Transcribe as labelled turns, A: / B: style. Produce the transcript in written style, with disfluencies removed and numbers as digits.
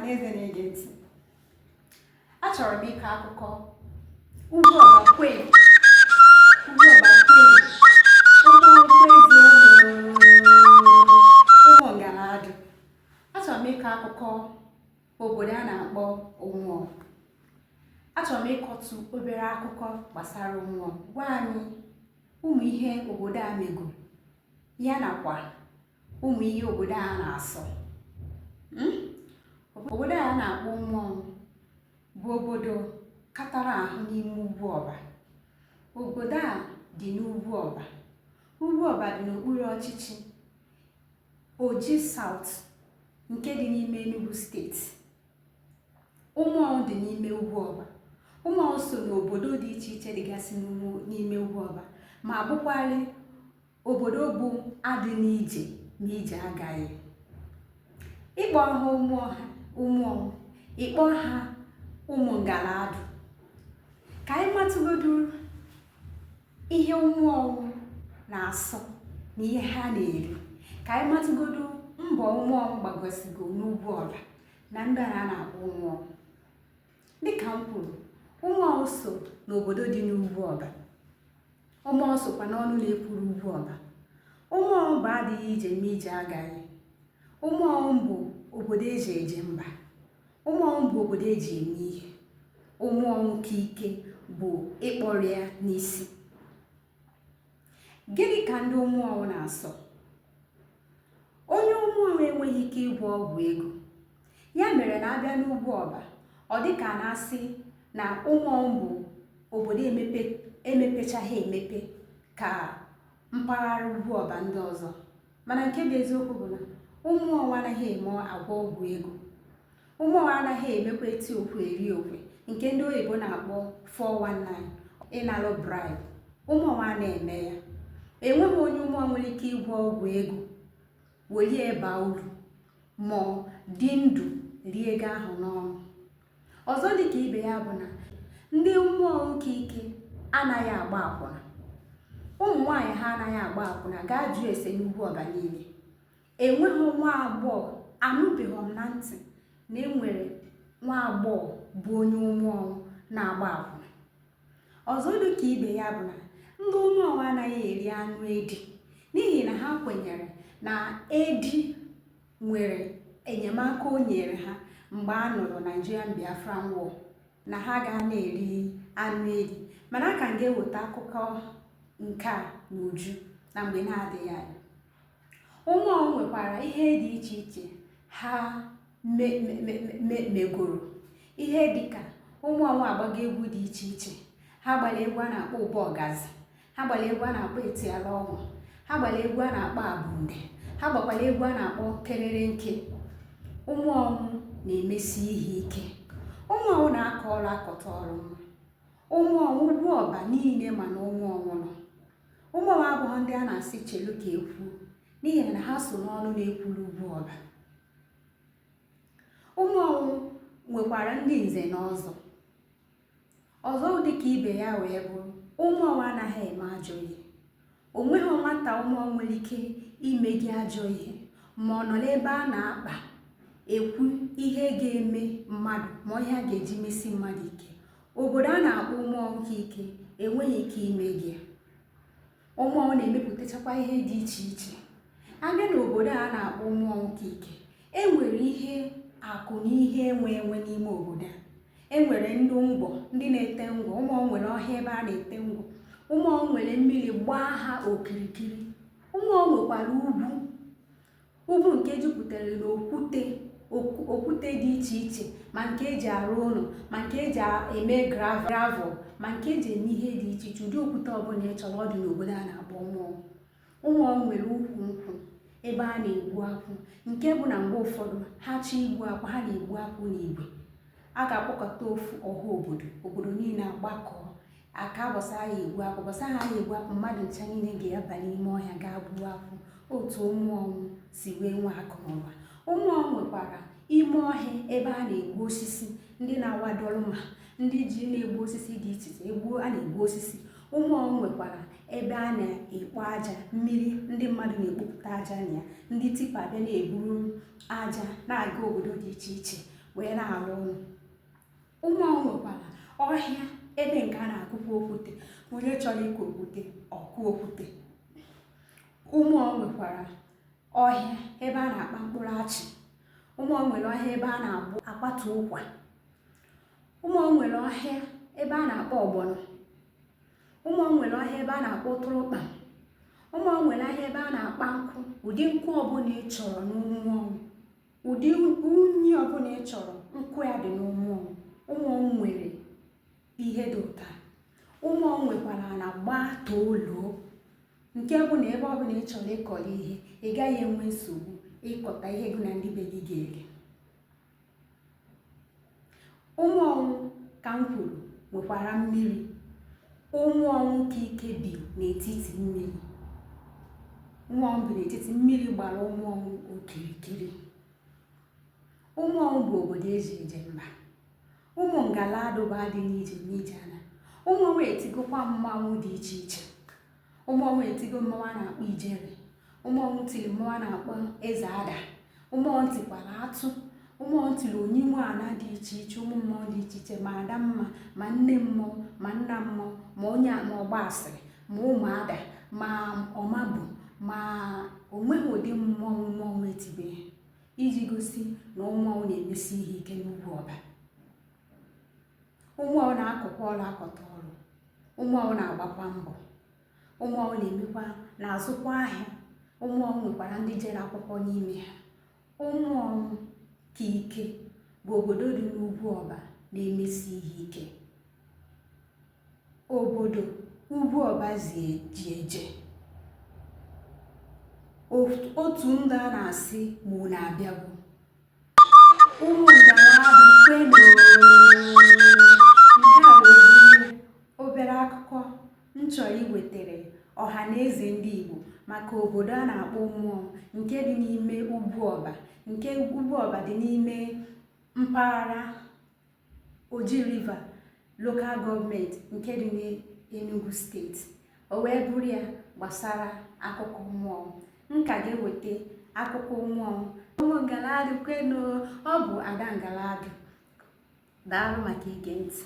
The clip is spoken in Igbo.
A: ọhaneze na-ege ntị. Achọrọ m ịkọ akụkọ ugwu ọbakwe ụmụ Ngaladụ. Achọrọ m ịkọ akụkọ obodo a na-akpọ Ụmụọ. Achọrọ m ịkọtụ obere akụkọ gbasara Ụmụọ, gwa anyị ụmụ ihe obodo a megoro, ya nakwa ụmụ ihe obodo a na-asọ. Obodo a na-akpọ Ụmụọ bụ obodo katara ahụ n'ime ugwu ọba. Obodo a dị n'ugwu ọba. Ugwu ọba dị n'okpuru ọchịchị Oji South nke dị n'ime Enugu steeti. Ụmụọ dị n'ime ugwu ọba. Ụmụọ so n'obodo dị iche iche dịgasị n'ime ugwu ọba, ma bụkwarị obodo bụ adị n'ije ma ije agaghị. Ịkpọ ha Ụmụọ, ịkpọ ha ụmụ Ngaladụ. Ka anyị matụgodu ihe Ụmụọ na-asọ na ihe ha na-eri. Ka anyị matụgodu mbọ Ụmụọ gbagosigo n'ugwu ọba na ndị a na-akpọ Ụmụọ. Dịka m kwuru, Ụmụọ so n'obodo dị n'ugwu ọba. Ụmụọ sokwa n'ọnụ na-ekwuru ugwu ọba. Ụmụọ bụ adịghị ije ma ije agaghị. Ụmụọ bụ obodo eji eje mba. Ụmụọ bụ obodo eji eme ihe. Ụmụọ nke ike bụ ịkpọrọ ya n'isi. Gịnị ka ndị Ụmụọ na-asọ? Onye Ụmụọ enweghị ike ịgwọ ọgwụ ego. Ya mere na abịa n'ugwu ọba, ọ dị ka na-asị na Ụmụọ bụ obodo emepechaghị emepe ka mpaghara ugwu ọba ndị ọzọ. Mana nke bụ eziokwu bụ na Ụmụọ anaghị eme agwọ ọgwụ ego. Ụmụọ anaghị emekwa eti okwe eri okwe, nke ndị oyibo na-akpọ 419, ịnalụ bribe. Ụmụọ na-eme ya. Enweghị onye Ụmụọ nwere ike ịgwọ ọgwụ ego welie baa uru ma dị ndụ rie ego ahụ n'ọnụ. Ọzọ dị ka ibe ya bụ na ndị Ụmụọ nke ike anaghị agba akwụna. Ụmụ nwaanyị ha anaghị agba akwụna. Gaa jụọ ese n'ugwu ọba niile. Enweghị nwa agbọghọ, anụbeghị m na ntị na enwere nwa agbọghọ bụ onye Ụmụọ na-agba akwụna. Ọzọ dị ka ibe ya bụ na ndị Ụmụọ anaghị eri anụ edi, n'ihi na ha kwenyere na edi nwere enyemaka o nyere ha mgbe a nụrụ Nigerian Biafran War, na ha ga na-eri anụ edi. Mana aka m ga-eweta akụkọ nke a n'uju na mgbe na-adịghị anya. Ụmụọ nwekwara ihe dị iche iche ha megoro. Ihe dịka Ụmụọ agbago egwu dị iche iche. Ha gbara egwu a na-akpọ ụbọ ọgazi. Ha gbara egwu a na-akpọ etiala ọnwụ. Ha gbara egwu a na-akpọ abunde. Ha gbakwara egwu a na-akpọ kerere nke. Ụmụọ na-emesi ihe ike. Ụmụọ na-akọ ọrụ akọta ọrụ mma. Ụmụọ ugwu ọba niile mana Ụmụọ nọ. Ụmụọ abụghị ndị a na-asị chelu ka ekwu, n'ihi na ha so n'ọnụ na-ekwuru ugwu ọba. Ụmụọ nwekwara ndị nze na ọzọ. Ọzọ dị ka ibe ya wee bụ Ụmụọ anaghị eme ajọ ihe. O nweghị nwata Ụmụọ nwere ike ime gị ajọ ihe ma ọ nọ n'ebe a na-akpa ekwu ihe ga-eme mmadụ ma ihe a ga-eji mesi mmadụ ike. Obodo a na-akpọ Ụmụọ nke ike enweghị ike ime gị. Ụmụọ na-emepụtachakwa ihe dị iche iche. Abịa n'obodo a na-akpọ Ụmụọ nke ike, enwere ihe akụ na ihe enwe n'ime obodo a. Enwere ndị ngwọ, ndị na-ete ngwọ. Ụmụọ nwere ọhịa ebe a na-ete ngwọ. Ụmụọ nwere mmiri gbaa ha okirikiri. Ụmụọ nwekwara ugwu nke jupụtara n'okwute dị iche iche, ma nke eji arụ ụlọ, ma nke eji eme gravel, ma nke eji eme ihe dị iche iche. Ụdị okwute ọbụla ị chọrọ ọ dị n'obodo a na-akpọ Ụmụọ. Ụmụọ nwere ukwu nkwụ ebe a na-egbu akwụ, nke bụ na mgbe ụfọdụ ha chọọ igbu akwụ, ha na-egbu akwụ n'igwe. A ga-akpọkọta ofu ọha obodo niile agbakọọ aka bọsa ya egbu akwụ. Bọsa ha egbu akwụ, mmadụ ncha niile ga-aba n'ime ọhịa gaa gbuo akwụ. Otu Ụmụọ si wee nwee akụ na ụba. Ụmụọ nwekwara ime ọhịa ebe a na-egbu osisi, ndị na-awadoro ma ndị ji na-egbu osisi dị iche iche. A na-egbu osisi. Ụmụọ nwekwara ebe a na-ekpo aja mmiri, ndị mmadụ na-ekpopụta aja na ya. Ndị tipa bịa na-eburu aja na-aga obodo dị iche iche wee na-alụ ụlọ. Ụmụọnwụ nwekwara ọhịa ebe nke a na-akụkwa okwute, onye chọrọ ịkụ okwute ọkụ okwute. Ụmụọnwụ nwekwara ọhịa ebe a na-akpa mkpụrụ achị. Ụmụọnwụ nwere ọhịa ebe a na-agbụ akpatu ụkwa. Ụmụọnwụ nwere ọhịa ebe a na-akpọ ọgbọnọ. Ụmụọnwụ nwere ọhịa ebe a na-akpọ ụtụrụkpa. Ụmụọnwụ nwere ọhịa ebe a na-akpa nkụ. Ụdị nkụ ọbụla ị chọrọ n'ụmụọnwụ, ụdị unyi ọbụla ị chọrọ, nkụ ya dị n'ụmụọnwụ. Ụmụọnwụ nwere ihe dị ụta. Ụmụọnwụ nwekwara na gbaa tooluo, nke bụ na ebe ọbụla ị chọrọ ịkọrọ ihe, ị gaghị enwe nsogbu ịkọta ihe gị na ndị be gị ga-eri. Ụmụọnwụ ka m kwuru nwekwara mmiri. Ụmụọnwụ ka ike bi n'etiti mmiri. Ụmụọnwụ bi n'etiti mmiri gbara ụmụọnwụ okirikiri. Ụmụọnwụ bụ obodo eji eje mba. Ụmụ Ngaladụba dị n'ije n'ije ana. Ụmụọnwụ etigokwa mmanwụ dị iche iche. Ụmụọnwụ etigo mmanwụ a na-akpọ ijere. Ụmụọnwụ tiri mmanwụ a na-akpọ eze ada. Ụmụọnwụ tikwara atụ. Ụmụọnwụ tiri onyinwe ana dị iche iche, ụmụ mmụọ dị iche iche, ma ada mma, ma nne mmụọ, ma nna mmụọ, ma onye ma ọgbasịrị, ma ụmụada, ma ọmabụ, ma onweghị ụdị mmọnwụ mmọnwụ etibeghị, iji gosi na ụmụọnwụ na-emesi ihe ike n'ugwu ọba. Ụmụọnwụ na-akọkwa ọrụ akọta ọrụ. Ụmụọnwụ na-agbakwa mbọ. Ụmụọnwụ na-emekwa na-azụkwa ahịa. Ụmụọnwụ nwekwara ndị jere akwụkwọ n'ime ha. Ụmụọnwụ ka ike bụ obodo dị n'ugwu ọba na-emesi ihe ike. Obodo ugwu ọba ji eje. Otu ndụ a na-asị ma unu abịago. Ụmụ Ngaladụ kwenu. Nke a bụ obere akụkọ m chọrọ iwetere ọha na eze ndị Igbo maka obodo a na-akpọ Ụmụọnwụ, nke dị n'ime ugwu ọba. Nke ugwu ọba dị n'ime mpaghara Oji River Local Government nke dị n'Enugu steeti. O wee bụrụ ya gbasara akụkọ Ụmụọnwụ. M ka ga-eweta akụkọ Ụmụọnwụ. Ụmụ Ngaladụ kwenu. Ọ bụ Ada Ngaladụ. Daalụ maka ige ntị.